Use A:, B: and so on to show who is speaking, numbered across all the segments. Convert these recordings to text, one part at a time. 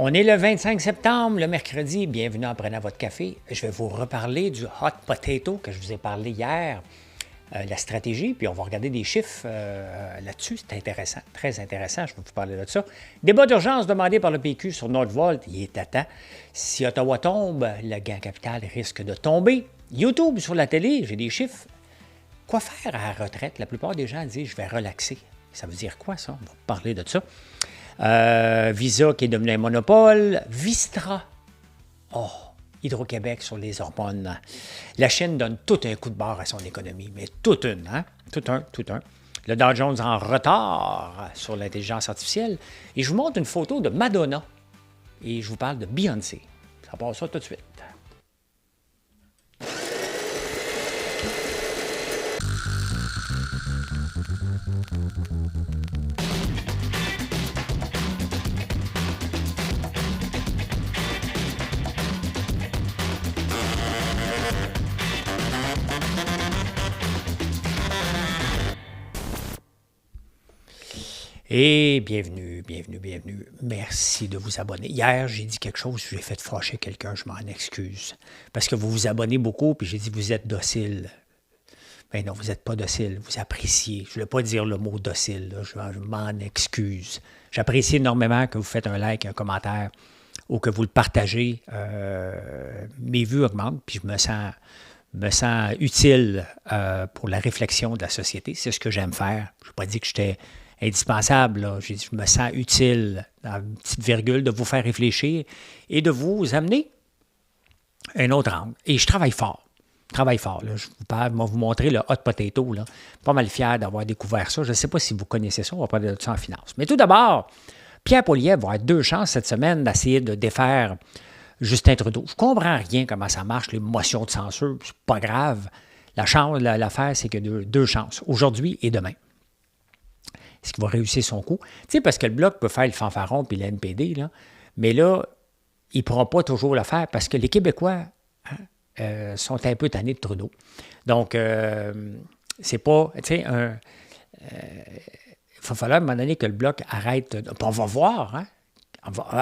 A: On est le 25 septembre, le mercredi. Bienvenue en prenant votre café. Je vais vous reparler du hot potato que je vous ai parlé hier, la stratégie, puis on va regarder des chiffres là-dessus. C'est intéressant, très intéressant. Je vais vous parler de ça. Débat d'urgence demandé par le PQ sur Nordvolt. Il est à temps. Si Ottawa tombe, le gain capital risque de tomber. YouTube sur la télé, j'ai des chiffres. Quoi faire à la retraite? La plupart des gens disent « je vais relaxer ». Ça veut dire quoi, ça? On va parler de ça. Visa qui est devenu un monopole. Vistra. Oh, Hydro-Québec sur les hormones. La Chine donne tout un coup de barre à son économie, mais toute une, hein? Tout un. Le Dow Jones en retard sur l'intelligence artificielle. Et je vous montre une photo de Madonna. Et je vous parle de Beyoncé. Ça passe ça tout de suite. Et bienvenue. Merci de vous abonner. Hier, j'ai dit quelque chose, j'ai fait fâcher quelqu'un, je m'en excuse. Parce que vous vous abonnez beaucoup, puis j'ai dit vous êtes docile. Ben non, vous n'êtes pas docile, vous appréciez. Je ne voulais pas dire le mot docile, là. Je m'en excuse. J'apprécie énormément que vous faites un like, un commentaire, ou que vous le partagez. Mes vues augmentent, puis je me sens utile pour la réflexion de la société. C'est ce que j'aime faire. Je n'ai pas dit que j'étais indispensable. Là. Je me sens utile, dans une petite virgule, de vous faire réfléchir et de vous amener un autre angle. Et je travaille fort. Là. Je vais vous montrer le hot potato. Là. Pas mal fier d'avoir découvert ça. Je ne sais pas si vous connaissez ça. On va parler de ça en finance. Mais tout d'abord, Pierre Poilievre va avoir 2 chances cette semaine d'essayer de défaire Justin Trudeau. Je ne comprends rien comment ça marche, les motions de censure. C'est pas grave. L'affaire, c'est qu'il y a 2 chances, aujourd'hui et demain. Est-ce qu'il va réussir son coup? Tu sais, parce que le Bloc peut faire le fanfaron puis le NPD, là, mais là, il ne pourra pas toujours le faire parce que les Québécois sont un peu tannés de Trudeau. Donc, c'est pas, tu sais, il va falloir à un moment donné que le Bloc arrête. On va voir, hein?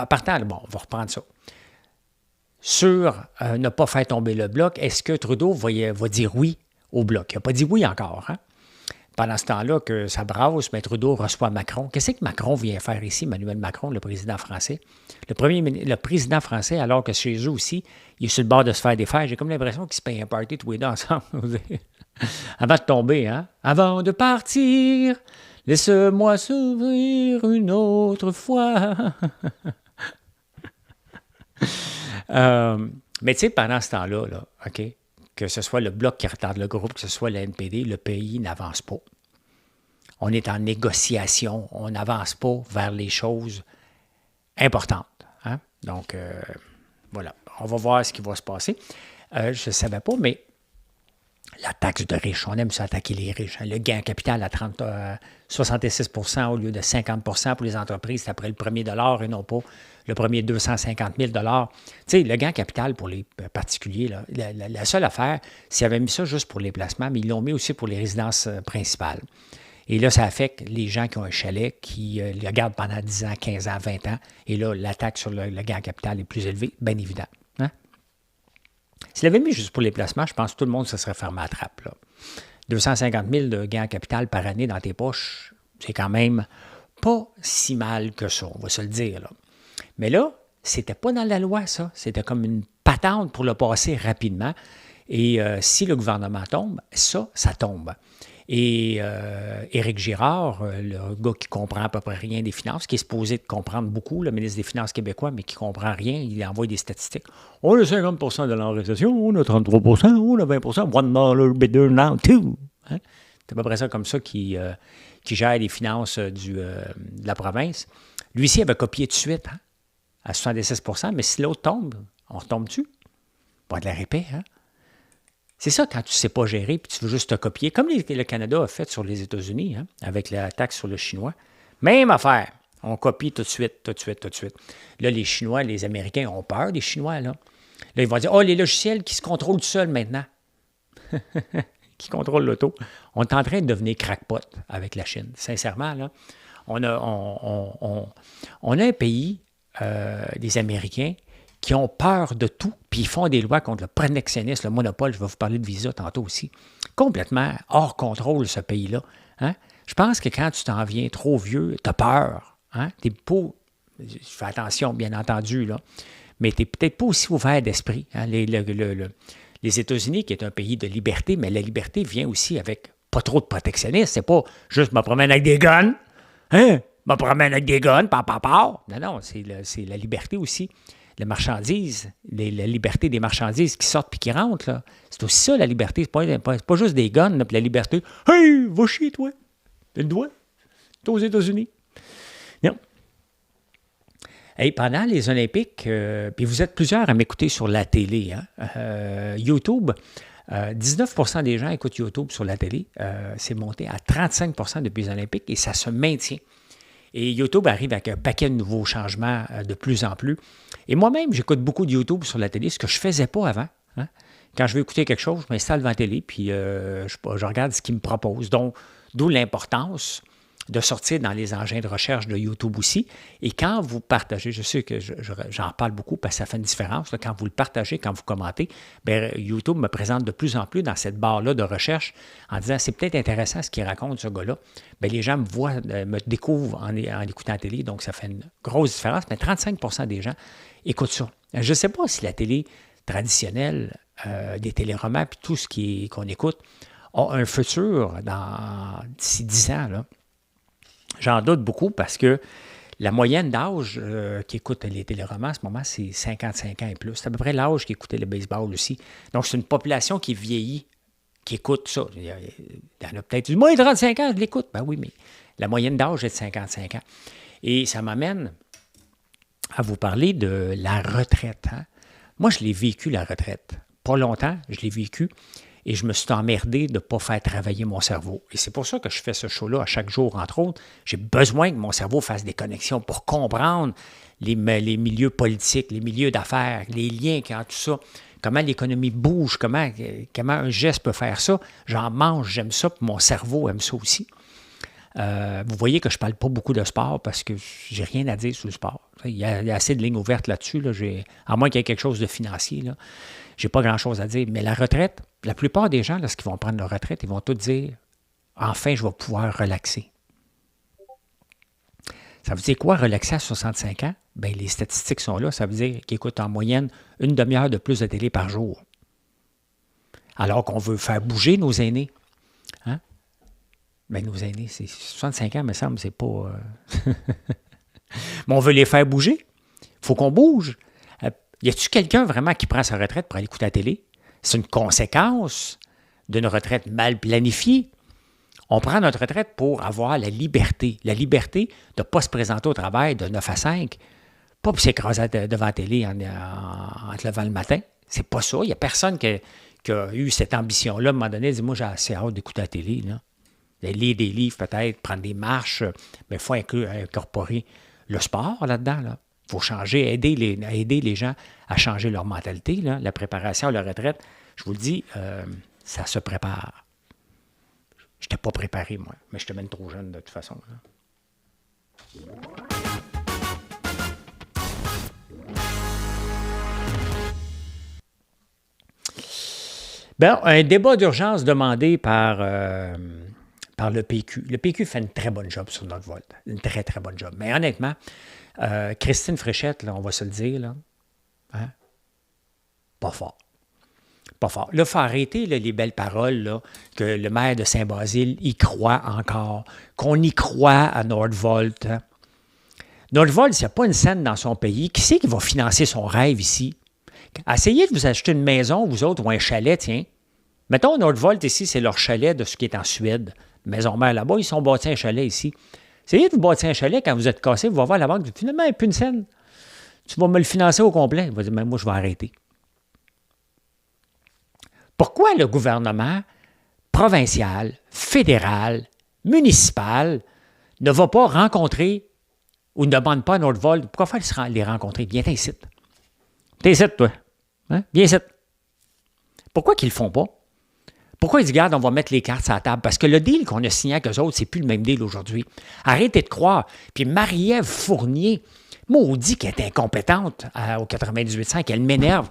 A: Partant, bon, on va reprendre ça. Sur ne pas faire tomber le Bloc, est-ce que Trudeau va dire oui au Bloc? Il n'a pas dit oui encore, hein? Pendant ce temps-là que ça brasse, mais Trudeau reçoit Macron. Qu'est-ce que Macron vient faire ici, Emmanuel Macron, le président français? Le président français, alors que chez eux aussi, il est sur le bord de se faire défaire. J'ai comme l'impression qu'ils se payent un party tous les deux ensemble. Avant de tomber, hein? Avant de partir, laisse-moi s'ouvrir une autre fois. Mais tu sais, pendant ce temps-là, là, OK? Que ce soit le Bloc qui retarde le groupe, que ce soit le NPD, le pays n'avance pas. On est en négociation, on n'avance pas vers les choses importantes. Hein? Donc, voilà, on va voir ce qui va se passer. Je ne savais pas, mais la taxe de riches, on aime ça attaquer les riches. Hein? Le gain en capital à 66 % au lieu de 50 % pour les entreprises, c'est après le premier dollar et non pas le premier 250 000 $. Tu sais, le gain en capital pour les particuliers, là, la seule affaire, s'ils avaient mis ça juste pour les placements, mais ils l'ont mis aussi pour les résidences principales. Et là, ça affecte les gens qui ont un chalet, qui le gardent pendant 10 ans, 15 ans, 20 ans. Et là, la taxe sur le gain en capital est plus élevée, bien évident. Hein? S'il avait mis juste pour les placements, je pense que tout le monde se serait fermé à la trappe. Là. 250 000 de gains en capital par année dans tes poches, c'est quand même pas si mal que ça, on va se le dire. Là. Mais là, c'était pas dans la loi, ça. C'était comme une patente pour le passer rapidement. Et si le gouvernement tombe, ça tombe. Et Éric Girard, le gars qui comprend à peu près rien des finances, qui est supposé de comprendre beaucoup, le ministre des Finances québécois, mais qui ne comprend rien, il envoie des statistiques. On a 50 % de la récession, on a 33 % on a 20 %, $1 better now too. Hein? C'est à peu près ça comme ça qui gère les finances de la province. Lui-ci avait copié tout de suite, hein, à 76 %, mais si l'autre tombe, on retombe dessus. Pas de la répète, hein? C'est ça quand tu ne sais pas gérer puis tu veux juste te copier, comme le Canada a fait sur les États-Unis, hein, avec la taxe sur le chinois. Même affaire. On copie tout de suite. Là, les Chinois, les Américains ont peur des Chinois. Là, ils vont dire, les logiciels qui se contrôlent tout seuls maintenant. Qui contrôlent l'auto. On est en train de devenir crackpot avec la Chine. Sincèrement, là, on a un pays des Américains qui ont peur de tout, puis ils font des lois contre le protectionnisme, le monopole. Je vais vous parler de visa tantôt aussi. Complètement hors contrôle, ce pays-là. Hein? Je pense que quand tu t'en viens trop vieux, tu as peur. Hein? T'es pas, je fais attention, bien entendu, là, mais tu n'es peut-être pas aussi ouvert d'esprit. Hein? Les États-Unis, qui est un pays de liberté, mais la liberté vient aussi avec pas trop de protectionnisme. C'est pas juste me promène avec des guns. Hein? Me promène avec des guns, pa. Non, c'est la liberté aussi. Les marchandises, la liberté des marchandises qui sortent puis qui rentrent, là. C'est aussi ça, la liberté. C'est pas juste des guns, là, puis la liberté. Hey, va chier, toi. Tu le dois. T'es aux États-Unis. Non. Hey, pendant les Olympiques, puis vous êtes plusieurs à m'écouter sur la télé, hein? YouTube, 19% des gens écoutent YouTube sur la télé. C'est monté à 35% depuis les Olympiques et ça se maintient. Et YouTube arrive avec un paquet de nouveaux changements de plus en plus. Et moi-même, j'écoute beaucoup de YouTube sur la télé, ce que je ne faisais pas avant. Hein? Quand je veux écouter quelque chose, je m'installe devant la télé, puis je regarde ce qu'ils me proposent. Donc, d'où l'importance de sortir dans les engins de recherche de YouTube aussi. Et quand vous partagez, je sais que j'en parle beaucoup parce que ça fait une différence, là, quand vous le partagez, quand vous commentez, bien, YouTube me présente de plus en plus dans cette barre-là de recherche en disant c'est peut-être intéressant ce qu'il raconte, ce gars-là. Bien, les gens me voient, me découvrent en écoutant la télé, donc ça fait une grosse différence. Mais 35% des gens écoutent ça. Je ne sais pas si la télé traditionnelle, des téléromans, puis tout ce qu'on écoute, a un futur d'ici 10 ans, là. J'en doute beaucoup parce que la moyenne d'âge qui écoute les téléromans en ce moment, c'est 55 ans et plus. C'est à peu près l'âge qui écoutait le baseball aussi. Donc, c'est une population qui vieillit, qui écoute ça. Il y en a peut-être du moins 35 ans, je l'écoute. Ben oui, mais la moyenne d'âge est de 55 ans. Et ça m'amène à vous parler de la retraite. Hein? Moi, je l'ai vécu, la retraite. Pas longtemps, je l'ai vécu. Et je me suis emmerdé de ne pas faire travailler mon cerveau. Et c'est pour ça que je fais ce show-là à chaque jour, entre autres. J'ai besoin que mon cerveau fasse des connexions pour comprendre les milieux politiques, les milieux d'affaires, les liens entre tout ça, comment l'économie bouge, comment un geste peut faire ça. J'en mange, j'aime ça, puis mon cerveau aime ça aussi. Vous voyez que je ne parle pas beaucoup de sport parce que j'ai rien à dire sur le sport. Il y a assez de lignes ouvertes là-dessus, là. À moins qu'il y ait quelque chose de financier, là. Je n'ai pas grand-chose à dire. Mais la retraite, la plupart des gens, lorsqu'ils vont prendre leur retraite, ils vont tous dire « Enfin, je vais pouvoir relaxer ». Ça veut dire quoi, relaxer à 65 ans? Bien, les statistiques sont là. Ça veut dire qu'ils écoutent en moyenne une demi-heure de plus de télé par jour. Alors qu'on veut faire bouger nos aînés. Hein? Bien, nos aînés, c'est 65 ans, me semble, c'est pas... Mais on veut les faire bouger. Il faut qu'on bouge. Y a-t-il quelqu'un vraiment qui prend sa retraite pour aller écouter la télé? C'est une conséquence d'une retraite mal planifiée. On prend notre retraite pour avoir la liberté. La liberté de ne pas se présenter au travail de 9 à 5, pas pour s'écraser devant la télé en te levant le matin. C'est pas ça. Il n'y a personne qui a eu cette ambition-là. À un moment donné, il dit « Moi, j'ai assez hâte d'écouter la télé. » Là. Lire des livres peut-être, prendre des marches, mais il faut incorporer le sport là-dedans, là. Il faut changer, aider les gens à changer leur mentalité. Là. La préparation à la retraite, je vous le dis, ça se prépare. Je n'étais pas préparé, moi, mais je te mène trop jeune de toute façon. Là. Bon, un débat d'urgence demandé par le PQ. Le PQ fait une très bonne job sur notre vote. Une très, très bonne job. Mais honnêtement, Christine Fréchette, là, on va se le dire, là, hein? Pas fort. Pas fort. Là, il faut arrêter là, les belles paroles, là, que le maire de Saint-Basile y croit encore, qu'on y croit à Nordvolt. Hein? Nordvolt, s'il n'y a pas une scène dans son pays, qui c'est qui va financer son rêve ici? Essayez de vous acheter une maison, vous autres, ou un chalet, tiens. Mettons, Nordvolt, ici, c'est leur chalet de ce qui est en Suède. Maison mère là-bas, ils sont bâtis un chalet ici. Essayez de vous bâtir un chalet, quand vous êtes cassé, vous allez voir la banque, finalement, il n'y a plus une scène. Tu vas me le financer au complet. Il va dire, mais moi, je vais arrêter. Pourquoi le gouvernement provincial, fédéral, municipal ne va pas rencontrer ou ne demande pas à Nordvolt, pourquoi faire les rencontrer? Viens ici. T'es ici, toi. Hein? Viens ici. Pourquoi qu'ils ne le font pas? Pourquoi ils disent, regarde, on va mettre les cartes sur la table? Parce que le deal qu'on a signé avec eux autres, c'est plus le même deal aujourd'hui. Arrêtez de croire. Puis Marie-Ève Fournier, Maudit qu'elle est incompétente au 98.5, elle m'énerve.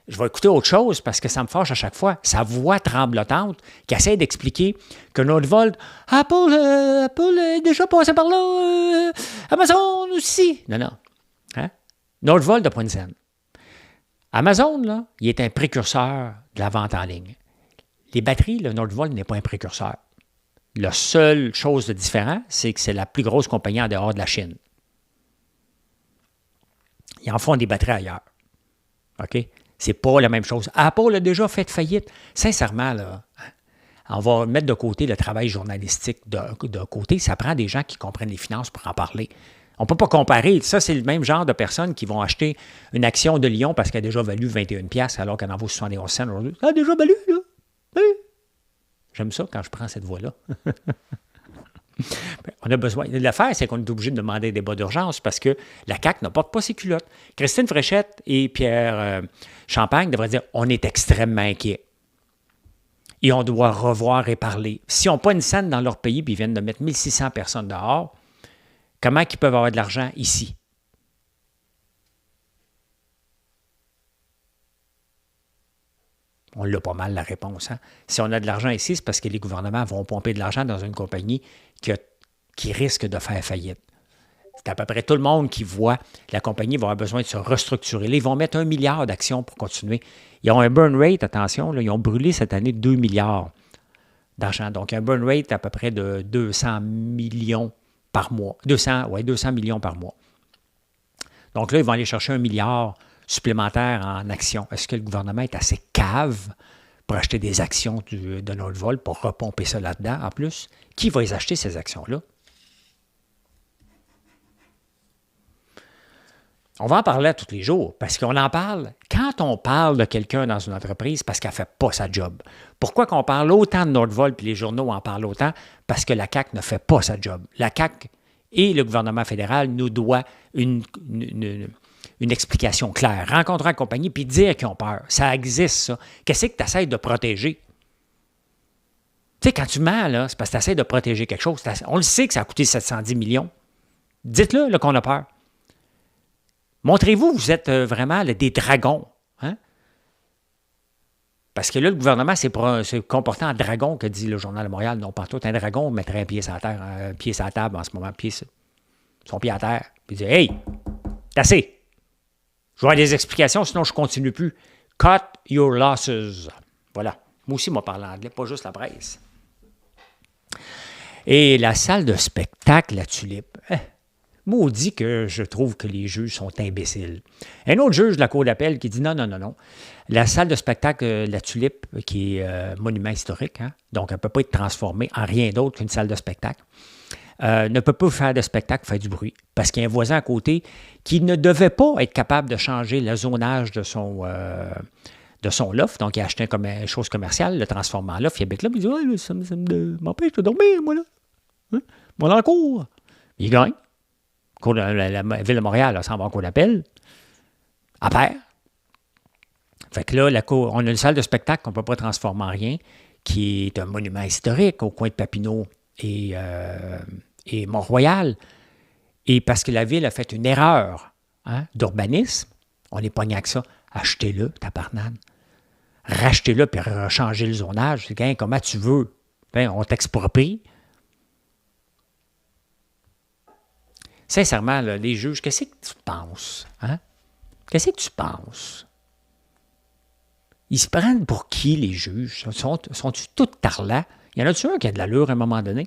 A: Je vais écouter autre chose parce que ça me fâche à chaque fois. Sa voix tremblotante qui essaie d'expliquer que Nordvolt, Apple est déjà passé par là, Amazon aussi. Non, non. Hein? Nordvolt n'a pas une scène. Amazon, là, il est un précurseur de la vente en ligne. Les batteries, le Nordvolt n'est pas un précurseur. La seule chose de différent, c'est que c'est la plus grosse compagnie en dehors de la Chine. Ils en font des batteries ailleurs. OK? C'est pas la même chose. Apple a déjà fait faillite. Sincèrement, là, on va mettre de côté le travail journalistique de côté. Ça prend des gens qui comprennent les finances pour en parler. On ne peut pas comparer. Ça, c'est le même genre de personnes qui vont acheter une action de Lyon parce qu'elle a déjà valu 21$ alors qu'elle en vaut 71 cents aujourd'hui. Ça a déjà valu, là. Oui. J'aime ça quand je prends cette voie-là. On a besoin. L'affaire, c'est qu'on est obligé de demander des débat d'urgence parce que la CAQ ne porte pas ses culottes. Christine Fréchette et Pierre Champagne devraient dire on est extrêmement inquiets. Et on doit revoir et parler. S'ils n'ont pas une scène dans leur pays puis ils viennent de mettre 1600 personnes dehors, comment ils peuvent avoir de l'argent ici? On l'a pas mal, la réponse. Hein? Si on a de l'argent ici, c'est parce que les gouvernements vont pomper de l'argent dans une compagnie qui risque de faire faillite. C'est à peu près tout le monde qui voit que la compagnie va avoir besoin de se restructurer. Là, ils vont mettre 1 milliard d'actions pour continuer. Ils ont un burn rate, attention, là, ils ont brûlé cette année 2 milliards d'argent. Donc, un burn rate à peu près de 200 millions par mois. 200 millions par mois. Donc là, ils vont aller chercher 1 milliard supplémentaire en actions. Est-ce que le gouvernement est assez cave pour acheter des actions de Nordvolt pour repomper ça là-dedans en plus? Qui va les acheter, ces actions-là? On va en parler à tous les jours parce qu'on en parle. Quand on parle de quelqu'un dans une entreprise, parce qu'elle ne fait pas sa job. Pourquoi qu'on parle autant de Nordvolt puis les journaux en parlent autant? Parce que la CAQ ne fait pas sa job. La CAQ et le gouvernement fédéral nous doivent une explication claire. Rencontrer la compagnie puis dire qu'ils ont peur. Ça existe, ça. Qu'est-ce que tu essaies de protéger? Tu sais, quand tu mens, là, c'est parce que tu essaies de protéger quelque chose. On le sait que ça a coûté 710 millions. Dites-le là, qu'on a peur. Montrez-vous, vous êtes vraiment des dragons. Hein? Parce que là, le gouvernement s'est comporté en dragon, que dit le Journal de Montréal. Non, pas tout. Un dragon mettrait un pied sur la terre, un pied sur la table en ce moment, son pied à terre. Puis il dit hey, c'est assez. Je vais avoir des explications, sinon je ne continue plus. Cut your losses. Voilà. Moi aussi, moi, parle anglais, pas juste la presse. Et la salle de spectacle, la Tulipe. Maudit que je trouve que les juges sont imbéciles. Un autre juge de la Cour d'appel qui dit non. La salle de spectacle, la Tulipe, qui est monument historique, hein, donc elle ne peut pas être transformée en rien d'autre qu'une salle de spectacle, ne peut pas faire de spectacle, faire du bruit, parce qu'il y a un voisin à côté qui ne devait pas être capable de changer le zonage de son loft. Donc, il a acheté une chose commerciale, le transformant en loft. Il habite là, puis il dit ça m'empêche de dormir, moi, là. Hein? Moi, dans la cour. Il gagne. La Ville de Montréal, là, s'en va en cour d'appel. À pair. Fait que là, on a une salle de spectacle qu'on ne peut pas transformer en rien, qui est un monument historique au coin de Papineau et Mont-Royal. Et parce que la Ville a fait une erreur d'urbanisme, on est pogné avec ça. Achetez-le, tabarnane. Rachetez-le puis changez le zonage. C'est quand comment tu veux. Ben, on t'exproprie. Sincèrement, là, les juges, qu'est-ce que tu penses? Hein? Qu'est-ce que tu penses? Ils se prennent pour qui, les juges? Sont-ils tous tarlats? Y en a-tu un qui a de l'allure à un moment donné?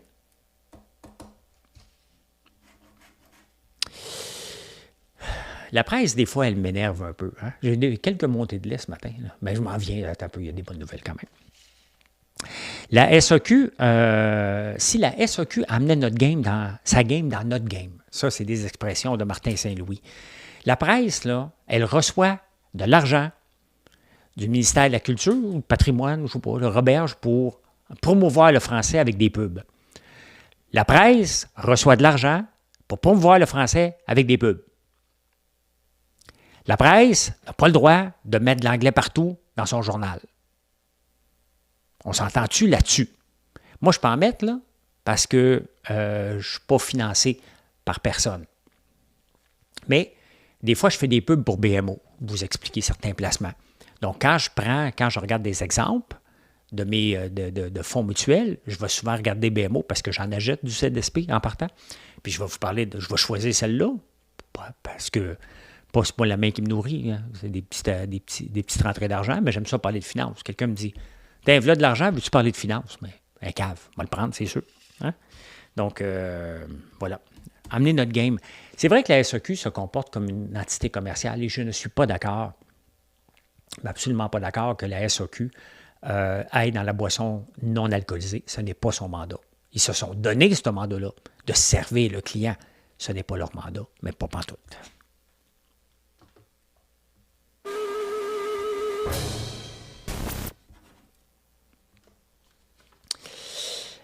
A: La presse, des fois, elle m'énerve un peu. Hein? J'ai quelques montées de lait ce matin. Là. Mais je m'en viens, un peu, il y a des bonnes nouvelles quand même. La SAQ, si la SAQ amenait sa game dans notre game, ça, c'est des expressions de Martin Saint-Louis. La presse, là, elle reçoit de l'argent du ministère de la Culture ou du Patrimoine, je ne sais pas, le Roberge, pour promouvoir le français avec des pubs. La presse reçoit de l'argent pour promouvoir le français avec des pubs. La presse n'a pas le droit de mettre de l'anglais partout dans son journal. On s'entend-tu là-dessus? Moi, je peux en mettre, là, parce que je ne suis pas financé par personne. Mais des fois, je fais des pubs pour BMO, vous expliquer certains placements. Donc, quand je regarde des exemples de fonds mutuels, je vais souvent regarder BMO parce que j'en achète du CDSP en partant. Puis je vais vous parler je vais choisir celle-là parce que c'est pas la main qui me nourrit. Hein. C'est des petites rentrées d'argent, mais j'aime ça parler de finances. Quelqu'un me dit, t'as de l'argent, veux-tu parler de finances? Mais un cave, on va le prendre, c'est sûr. Hein? Donc, voilà. Amener notre game. C'est vrai que la SAQ se comporte comme une entité commerciale et je ne suis pas d'accord, absolument pas d'accord que la SAQ aille dans la boisson non alcoolisée. Ce n'est pas son mandat. Ils se sont donné ce mandat-là de servir le client. Ce n'est pas leur mandat, mais pas pantoute.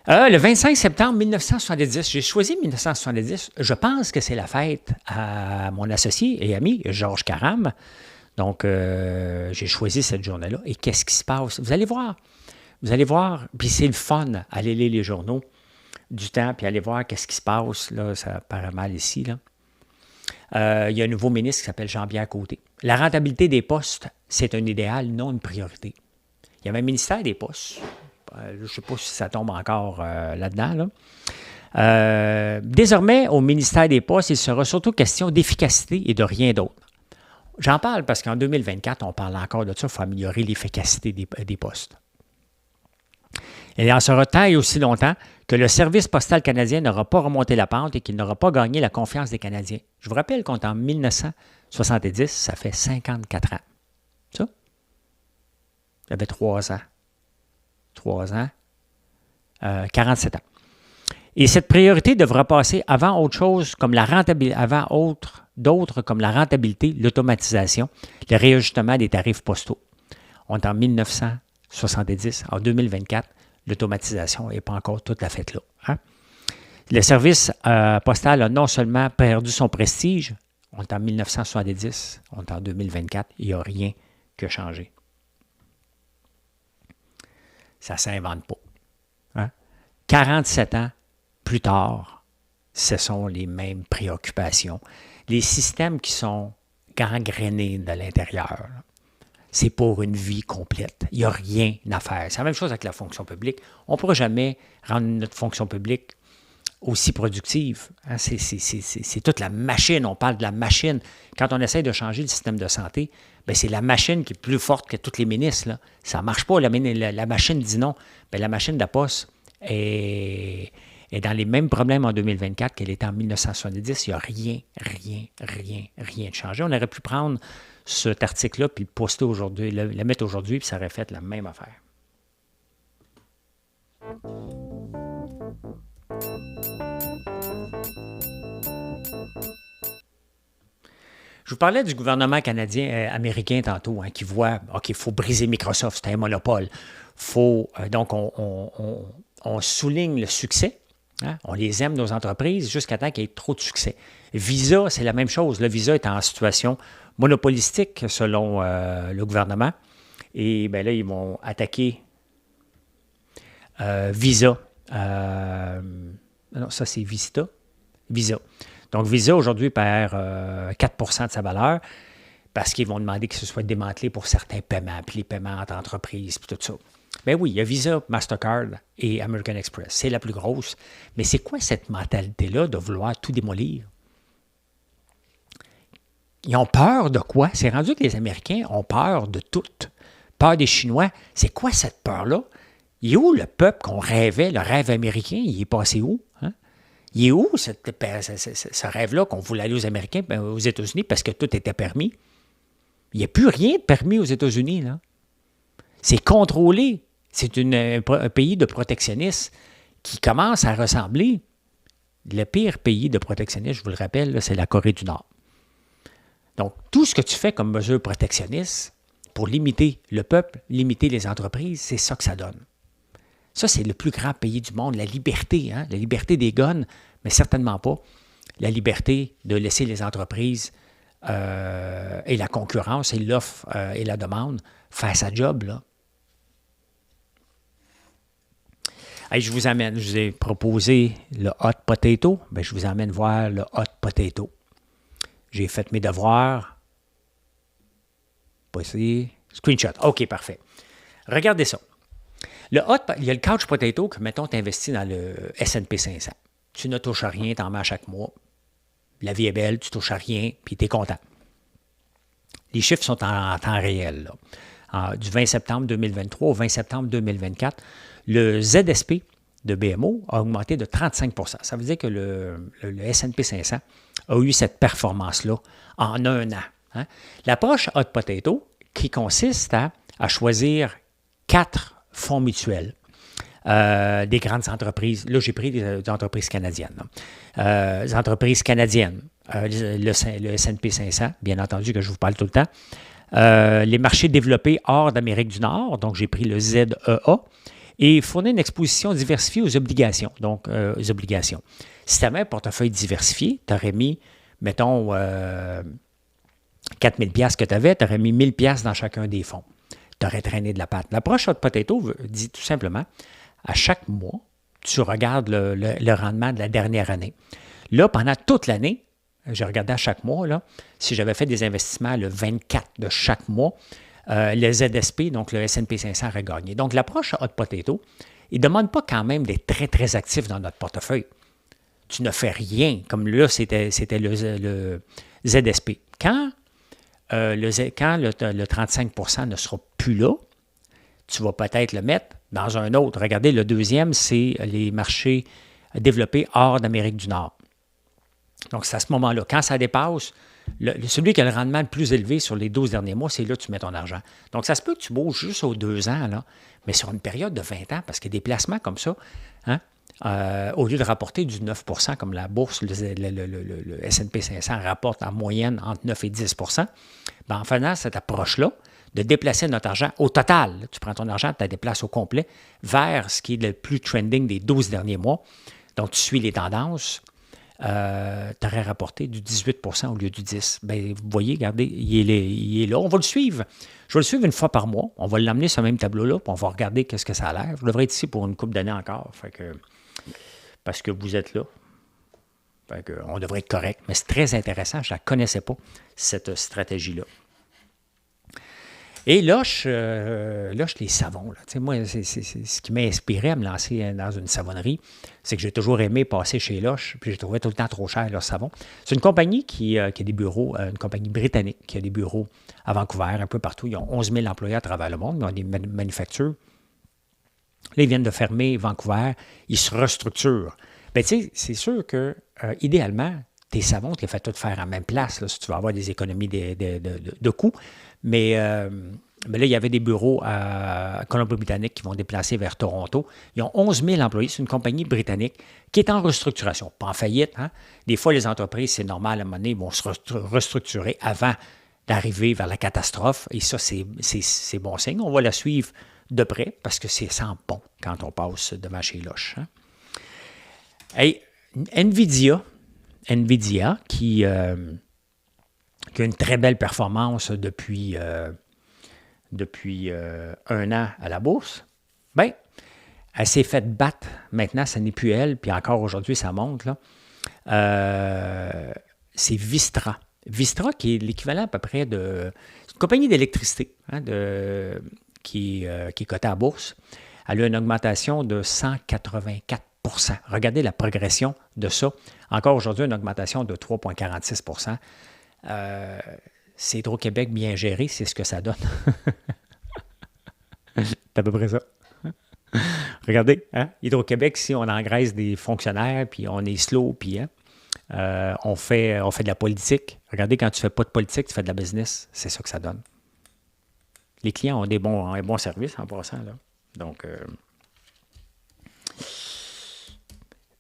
A: Le 25 septembre 1970, j'ai choisi 1970. Je pense que c'est la fête à mon associé et ami Georges Caram. Donc, j'ai choisi cette journée-là. Et qu'est-ce qui se passe? Vous allez voir. Puis c'est le fun, aller lire les journaux du temps, puis aller voir qu'est-ce qui se passe. Là, ça paraît mal ici. Là. Il y a un nouveau ministre qui s'appelle Jean-Pierre Côté. La rentabilité des postes, c'est un idéal, non une priorité. Il y avait un ministère des postes. Je ne sais pas si ça tombe encore là-dedans. Là. Désormais, au ministère des Postes, il sera surtout question d'efficacité et de rien d'autre. J'en parle parce qu'en 2024, on parle encore de ça, il faut améliorer l'efficacité des postes. Il en sera tant et aussi longtemps que le service postal canadien n'aura pas remonté la pente et qu'il n'aura pas gagné la confiance des Canadiens. Je vous rappelle qu'on est en 1970, ça fait 54 ans. Ça? J'avais 3 ans. 47 ans. Et cette priorité devra passer avant autre chose comme la rentabilité, d'autres comme la rentabilité, l'automatisation, le réajustement des tarifs postaux. On est en 1970, en 2024, l'automatisation n'est pas encore tout à fait là. Hein? Le service postal a non seulement perdu son prestige, on est en 1970, on est en 2024, il n'y a rien qui a changé. Ça ne s'invente pas. Hein? 47 ans plus tard, ce sont les mêmes préoccupations. Les systèmes qui sont gangrénés de l'intérieur, c'est pour une vie complète. Il n'y a rien à faire. C'est la même chose avec la fonction publique. On ne pourra jamais rendre notre fonction publique aussi productive. Hein? C'est toute la machine. On parle de la machine. Quand on essaie de changer le système de santé, bien, c'est la machine qui est plus forte que tous les ministres. Là. Ça ne marche pas. La machine dit non. Bien, la machine de la Poste est dans les mêmes problèmes en 2024 qu'elle était en 1970. Il n'y a rien de changé. On aurait pu prendre cet article-là puis le poster aujourd'hui, le mettre aujourd'hui, puis ça aurait fait la même affaire. Je vous parlais du gouvernement américain tantôt, hein, qui voit, OK, il faut briser Microsoft, c'est un monopole. Donc, on souligne le succès. Hein, on les aime, nos entreprises, jusqu'à temps qu'il y ait trop de succès. Visa, c'est la même chose. Le Visa est en situation monopolistique, selon le gouvernement. Et bien là, ils vont attaquer Visa. Non, ça, c'est Vista. Visa. Donc, Visa, aujourd'hui, perd 4 % de sa valeur parce qu'ils vont demander que ce soit démantelé pour certains paiements, puis les paiements entre entreprises, puis tout ça. Bien oui, il y a Visa, Mastercard et American Express. C'est la plus grosse. Mais c'est quoi cette mentalité-là de vouloir tout démolir? Ils ont peur de quoi? C'est rendu que les Américains ont peur de tout. Peur des Chinois. C'est quoi cette peur-là? Il est où le peuple qu'on rêvait, le rêve américain? Il est passé où? Hein? Il est où ce rêve-là qu'on voulait aller aux Américains, aux États-Unis, parce que tout était permis? Il n'y a plus rien de permis aux États-Unis, là. C'est contrôlé. C'est un pays de protectionnistes qui commence à ressembler. Le pire pays de protectionnistes, je vous le rappelle, là, c'est la Corée du Nord. Donc, tout ce que tu fais comme mesure protectionniste pour limiter le peuple, limiter les entreprises, c'est ça que ça donne. Ça, c'est le plus grand pays du monde, la liberté, hein? La liberté des guns, mais certainement pas la liberté de laisser les entreprises et la concurrence et l'offre et la demande faire sa job, là. Hey, je vous ai proposé le hot potato, bien, je vous emmène voir le hot potato. J'ai fait mes devoirs. Pas ici. Screenshot. OK, parfait. Regardez ça. Il y a le couch potato que, mettons, tu investis dans le S&P 500. Tu ne touches à rien, tu en mets à chaque mois. La vie est belle, tu ne touches à rien, puis tu es content. Les chiffres sont en temps réel. Là. Du 20 septembre 2023 au 20 septembre 2024, le ZSP de BMO a augmenté de 35 %. Ça veut dire que le S&P 500 a eu cette performance-là en un an. Hein? L'approche hot potato qui consiste à choisir 4 fonds mutuels des grandes entreprises. Là, j'ai pris des entreprises canadiennes. Les entreprises canadiennes, le S&P 500, bien entendu que je vous parle tout le temps. Les marchés développés hors d'Amérique du Nord, donc j'ai pris le ZEA, et fournir une exposition diversifiée aux obligations. Donc, aux obligations. Si tu avais un portefeuille diversifié, tu aurais mis, mettons, 4 000 $ que tu avais, tu aurais mis 1 000 $ dans chacun des fonds. Tu aurais traîné de la pâte. L'approche hot potato dit tout simplement, à chaque mois, tu regardes le rendement de la dernière année. Là, pendant toute l'année, j'ai regardé à chaque mois, là, si j'avais fait des investissements le 24 de chaque mois, le ZSP, donc le S&P 500, aurait gagné. Donc, l'approche hot potato, il ne demande pas quand même d'être très, très actif dans notre portefeuille. Tu ne fais rien, comme là, c'était le ZSP. Quand le 35 % ne sera plus là, tu vas peut-être le mettre dans un autre. Regardez, le deuxième, c'est les marchés développés hors d'Amérique du Nord. Donc, c'est à ce moment-là. Quand ça dépasse, celui qui a le rendement le plus élevé sur les 12 derniers mois, c'est là que tu mets ton argent. Donc, ça se peut que tu bouges juste aux 2 ans, là, mais sur une période de 20 ans, parce que des placements comme ça, hein, au lieu de rapporter du 9 % comme la bourse, le S&P 500 rapporte en moyenne entre 9 et 10 %, ben, en faisant cette approche-là, de déplacer notre argent au total, tu prends ton argent, tu la déplaces au complet, vers ce qui est le plus trending des 12 derniers mois. Donc, tu suis les tendances, tu aurais rapporté du 18 % au lieu du 10 %. Bien, vous voyez, regardez, il est là. On va le suivre. Je vais le suivre une fois par mois. On va l'amener sur ce même tableau-là, puis on va regarder qu'est-ce que ça a l'air. Je devrais être ici pour une couple d'années encore, parce que vous êtes là. On devrait être correct. Mais c'est très intéressant. Je ne la connaissais pas, cette stratégie-là. Et Loche les savons. Là. Tu sais, moi, c'est ce qui m'a inspiré à me lancer dans une savonnerie, c'est que j'ai toujours aimé passer chez Loche, puis j'ai trouvé tout le temps trop cher leurs savons. C'est une compagnie qui a des bureaux, une compagnie britannique qui a des bureaux à Vancouver, un peu partout. Ils ont 11 000 employés à travers le monde, ils ont des manufactures. Là, ils viennent de fermer Vancouver, ils se restructurent. Bien, tu sais, c'est sûr que, idéalement, tes savons, tu les fais tout faire à la même place, là, si tu vas avoir des économies de coûts. Mais là, il y avait des bureaux à Colombie-Britannique qui vont déplacer vers Toronto. Ils ont 11 000 employés. C'est une compagnie britannique qui est en restructuration, pas en faillite. Hein? Des fois, les entreprises, c'est normal, à un moment donné, ils vont se restructurer avant d'arriver vers la catastrophe. Et ça, c'est bon signe. On va la suivre de près parce que c'est sans bon quand on passe devant chez Loche. Hein? Hey, NVIDIA qui a une très belle performance depuis un an à la bourse, bien, elle s'est faite battre. Maintenant, ce n'est plus elle, puis encore aujourd'hui, ça monte. Là. C'est Vistra. Vistra, qui est l'équivalent à peu près de... C'est une compagnie d'électricité hein, qui est cotée à la bourse. Elle a une augmentation de 184 %. Regardez la progression de ça. Encore aujourd'hui, une augmentation de 3,46 %. C'est Hydro-Québec bien géré, c'est ce que ça donne. C'est à peu près ça. Regardez, hein? Hydro-Québec, si on engraisse des fonctionnaires, puis on est slow, puis hein, on fait de la politique. Regardez, quand tu ne fais pas de politique, tu fais de la business. C'est ça que ça donne. Les clients ont un bon service en passant. Là. Donc,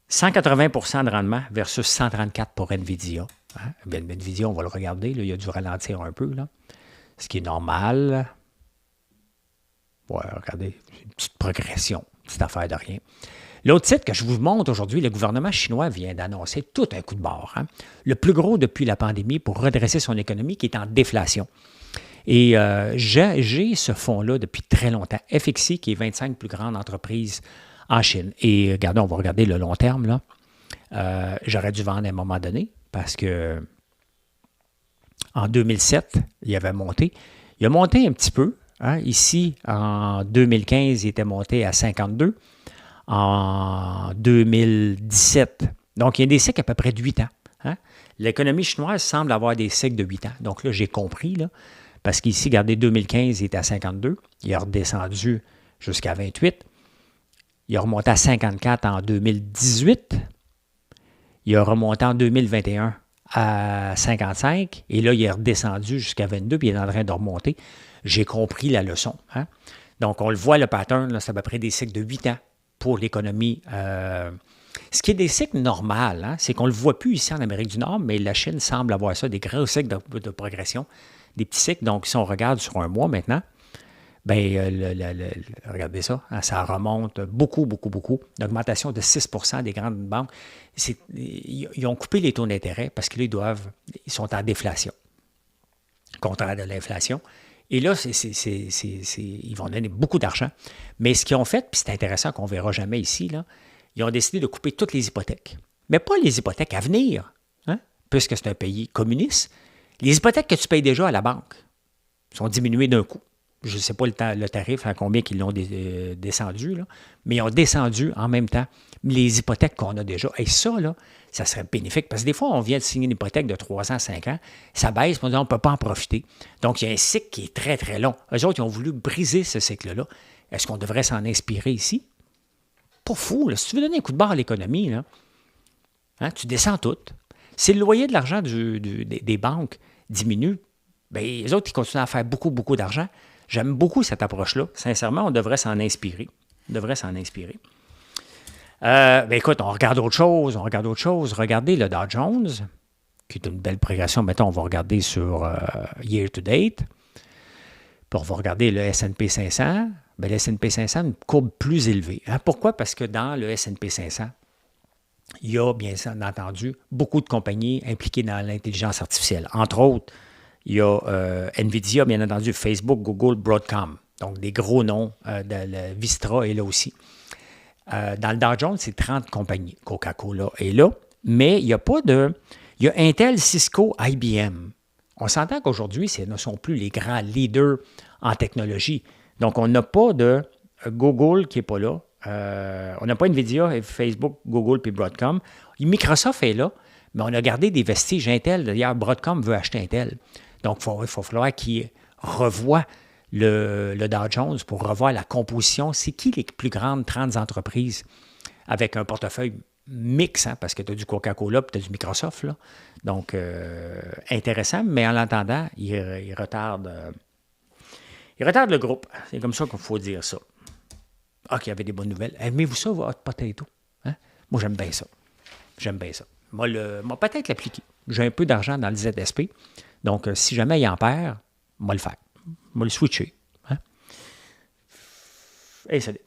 A: 180 % de rendement versus 134 pour NVIDIA. Hein? Bien, NVIDIA, on va le regarder. Là, il a dû ralentir un peu. Là. Ce qui est normal. Ouais, regardez, une petite progression, une petite affaire de rien. L'autre titre que je vous montre aujourd'hui, le gouvernement chinois vient d'annoncer tout un coup de barre. Hein? Le plus gros depuis la pandémie pour redresser son économie qui est en déflation. Et j'ai ce fonds-là depuis très longtemps. FXI, qui est 25 plus grandes entreprises en Chine. Et regardez, on va regarder le long terme. Là. J'aurais dû vendre à un moment donné parce que En 2007, il avait monté. Il a monté un petit peu. Hein. Ici, en 2015, il était monté à 52. En 2017. Donc, il y a des cycles à peu près de 8 ans. Hein. L'économie chinoise semble avoir des cycles de 8 ans. Donc là, j'ai compris, là, parce qu'ici, regardez, 2015, il était à 52. Il est redescendu jusqu'à 28. Il a remonté à 54 en 2018. Il a remonté en 2021 à 55. Et là, il est redescendu jusqu'à 22, puis il est en train de remonter. J'ai compris la leçon. Hein? Donc, on le voit, le pattern, c'est à peu près des cycles de 8 ans pour l'économie. Ce qui est des cycles normaux, hein, c'est qu'on ne le voit plus ici en Amérique du Nord, mais la Chine semble avoir ça, des gros cycles de progression, des petits cycles. Donc, si on regarde sur un mois maintenant, bien, regardez ça, hein, ça remonte beaucoup, beaucoup, beaucoup. L'augmentation de 6 des grandes banques, ils ont coupé les taux d'intérêt parce qu'ils ils sont en déflation, contraire de l'inflation. Et là, ils vont donner beaucoup d'argent. Mais ce qu'ils ont fait, puis c'est intéressant qu'on ne verra jamais ici, là, ils ont décidé de couper toutes les hypothèques. Mais pas les hypothèques à venir, hein, puisque c'est un pays communiste. Les hypothèques que tu payes déjà à la banque sont diminuées d'un coup. Je ne sais pas le tarif, à combien ils l'ont descendu, là, mais ils ont descendu en même temps les hypothèques qu'on a déjà. Et ça, là, ça serait bénéfique. Parce que des fois, on vient de signer une hypothèque de 3 ans, 5 ans, ça baisse, on ne peut pas en profiter. Donc, il y a un cycle qui est très, très long. Eux autres, ils ont voulu briser ce cycle-là. Est-ce qu'on devrait s'en inspirer ici? Pas fou, là. Si tu veux donner un coup de barre à l'économie, là, hein, tu descends tout. Si le loyer de l'argent des banques diminue, bien, les autres, ils continuent à faire beaucoup, beaucoup d'argent. J'aime beaucoup cette approche-là. Sincèrement, on devrait s'en inspirer. Ben écoute, on regarde autre chose. Regardez le Dow Jones, qui est une belle progression. Mettons, on va regarder sur year to date. Puis on va regarder le S&P 500. Bien, le S&P 500 a une courbe plus élevée. Hein? Pourquoi? Parce que dans le S&P 500, il y a, bien entendu, beaucoup de compagnies impliquées dans l'intelligence artificielle. Entre autres, il y a NVIDIA, bien entendu, Facebook, Google, Broadcom. Donc, des gros noms. Vistra est là aussi. Dans le Dow Jones, c'est 30 compagnies. Coca-Cola est là. Mais il n'y a pas de... Il y a Intel, Cisco, IBM. On s'entend qu'aujourd'hui, ce ne sont plus les grands leaders en technologie. Donc, on n'a pas de Google qui n'est pas là. On n'a pas NVIDIA, Facebook, Google puis Broadcom. Microsoft est là, mais on a gardé des vestiges Intel. D'ailleurs, Broadcom veut acheter Intel. Donc, il va falloir qu'ils revoient le Dow Jones pour revoir la composition. C'est qui les plus grandes 30 entreprises avec un portefeuille mix, hein, parce que tu as du Coca-Cola et tu as du Microsoft. Là. Donc, intéressant, mais en l'entendant, il retarde le groupe. C'est comme ça qu'il faut dire ça. Ah, qu'il y avait des bonnes nouvelles. Aimez-vous ça, votre potato? Hein? Moi, j'aime bien ça. Moi, peut-être l'appliquer. J'ai un peu d'argent dans le ZSP. Donc, si jamais il en perd, moi le faire. Moi le switcher. Hein? Et salut.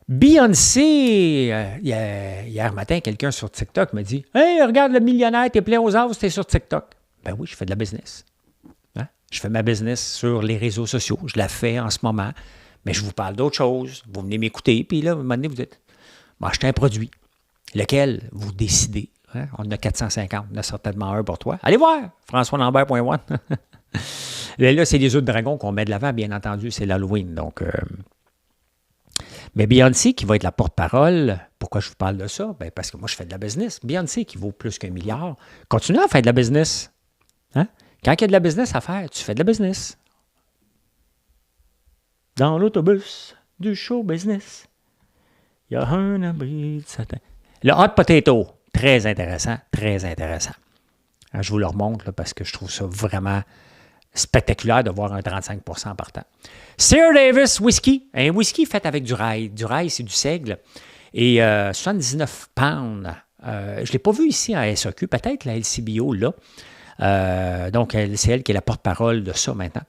A: Beyoncé, hier matin, quelqu'un sur TikTok me dit « Hey, regarde le millionnaire, t'es plein aux os, t'es sur TikTok. » Ben oui, je fais de la business. Hein? Je fais ma business sur les réseaux sociaux. Je la fais en ce moment. Mais je vous parle d'autre chose. Vous venez m'écouter, puis là, à un moment donné, vous dites « M'acheter un produit. » Lequel vous décidez. Hein? On en a 450. On a certainement un pour toi. Allez voir! FrançoisLambert.one. Là, c'est les œufs de dragon qu'on met de l'avant, bien entendu. C'est l'Halloween. Donc... Mais Beyoncé, qui va être la porte-parole, pourquoi je vous parle de ça? Bien, parce que moi, je fais de la business. Beyoncé, qui vaut plus qu'1 milliard, continue à faire de la business. Hein? Quand il y a de la business à faire, tu fais de la business. Dans l'autobus du show business, il y a un abri de satin. Le hot potato, très intéressant, très intéressant. Alors, je vous le remonte là, parce que je trouve ça vraiment spectaculaire de voir un 35 partant. Sir Davis Whisky, un whisky fait avec du rail. Du rail, c'est du seigle. Et 79 pounds. Je ne l'ai pas vu ici à SAQ, peut-être la LCBO là. Donc, c'est elle qui est la porte-parole de ça maintenant.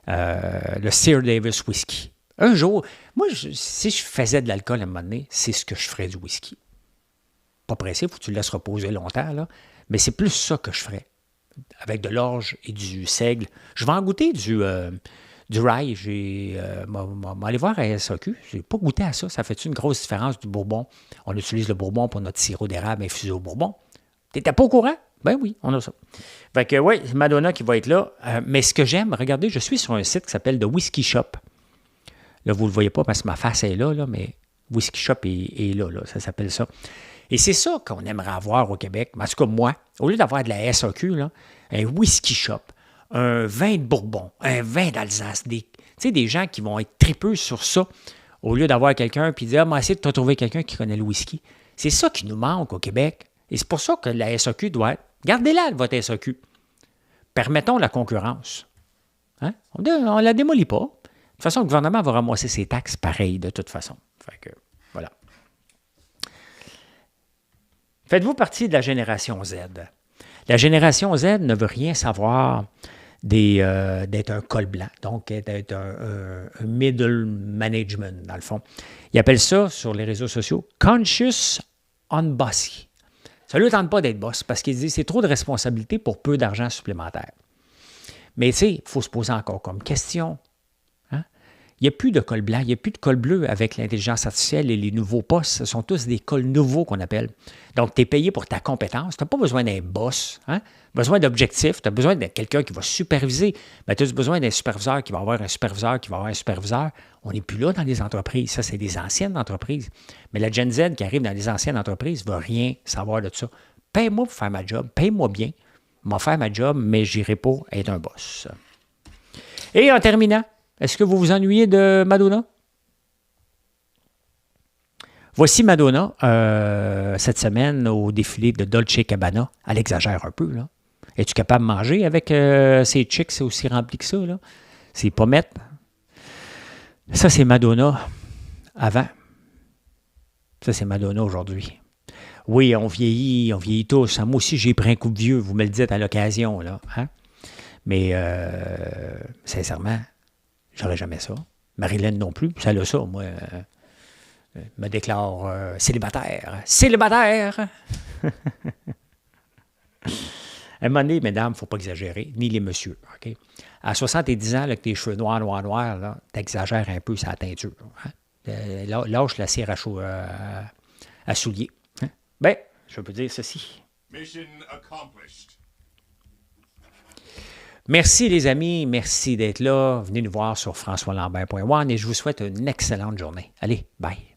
A: Le Sir Davis Whisky. Un jour, moi, si je faisais de l'alcool à un moment donné, c'est ce que je ferais du whisky. Pas pressé, il faut que tu le laisses reposer longtemps, là. Mais c'est plus ça que je ferais. Avec de l'orge et du seigle. Je vais en goûter du rye, allé voir à SAQ, je n'ai pas goûté à ça. Ça fait une grosse différence du bourbon? On utilise le bourbon pour notre sirop d'érable infusé au bourbon. T'étais pas au courant? Ben oui, on a ça. Fait que oui, Madonna qui va être là. Mais ce que j'aime, regardez, je suis sur un site qui s'appelle The Whiskey Shop. Là, vous ne le voyez pas parce que ma face est là, mais Whiskey Shop est là, ça s'appelle ça. Et c'est ça qu'on aimerait avoir au Québec. En tout cas, moi, au lieu d'avoir de la SAQ, là, un Whiskey Shop, un vin de Bourbon, un vin d'Alsace, des gens qui vont être tripeux sur ça, au lieu d'avoir quelqu'un puis dire, moi, essaye de te trouver quelqu'un qui connaît le whisky. C'est ça qui nous manque au Québec. Et c'est pour ça que la SAQ doit être, gardez-la, votre SAQ. Permettons la concurrence. Hein? On ne la démolit pas. De toute façon, le gouvernement va ramasser ses taxes pareil, de toute façon. Fait que, voilà. Faites-vous partie de la génération Z? La génération Z ne veut rien savoir d'être un col blanc, donc d'être un middle management, dans le fond. Ils appellent ça, sur les réseaux sociaux, conscious unbossy. Ça ne lui tente pas d'être boss parce qu'il dit que c'est trop de responsabilités pour peu d'argent supplémentaire. Mais tu sais, il faut se poser encore comme question. Hein? Il n'y a plus de col blanc, il n'y a plus de col bleu avec l'intelligence artificielle et les nouveaux postes. Ce sont tous des cols nouveaux qu'on appelle. Donc, tu es payé pour ta compétence. Tu n'as pas besoin d'un boss. Hein? Besoin d'objectifs. Tu as besoin de quelqu'un qui va superviser. Mais tu as besoin d'un superviseur qui va avoir un superviseur qui va avoir un superviseur. On n'est plus là dans les entreprises. Ça, c'est des anciennes entreprises. Mais la Gen Z qui arrive dans les anciennes entreprises ne va rien savoir de ça. Paye-moi pour faire ma job. Paye-moi bien. Je vais faire ma job, mais je n'irai pas être un boss. Et en terminant, est-ce que vous vous ennuyez de Madonna? Voici Madonna cette semaine au défilé de Dolce & Gabbana. Elle exagère un peu, là. Es-tu capable de manger avec ses chicks? C'est aussi rempli que ça, là. Ses pommettes. Ça, c'est Madonna avant. Ça, c'est Madonna aujourd'hui. Oui, on vieillit tous. Moi aussi, j'ai pris un coup de vieux, vous me le dites à l'occasion, là. Hein? Mais, sincèrement, j'aurais jamais ça. Marilyn non plus, ça a ça, moi. Me déclare célibataire. Célibataire! À un moment donné, mesdames, il ne faut pas exagérer, ni les messieurs. Okay? À 70 ans, là, avec tes cheveux noirs, tu exagères un peu sa teinture. Hein? Lâche la cire à souliers. Hein? Ben, je peux dire ceci. Mission accomplished. Merci les amis, merci d'être là. Venez nous voir sur françoislambert.one et je vous souhaite une excellente journée. Allez, bye.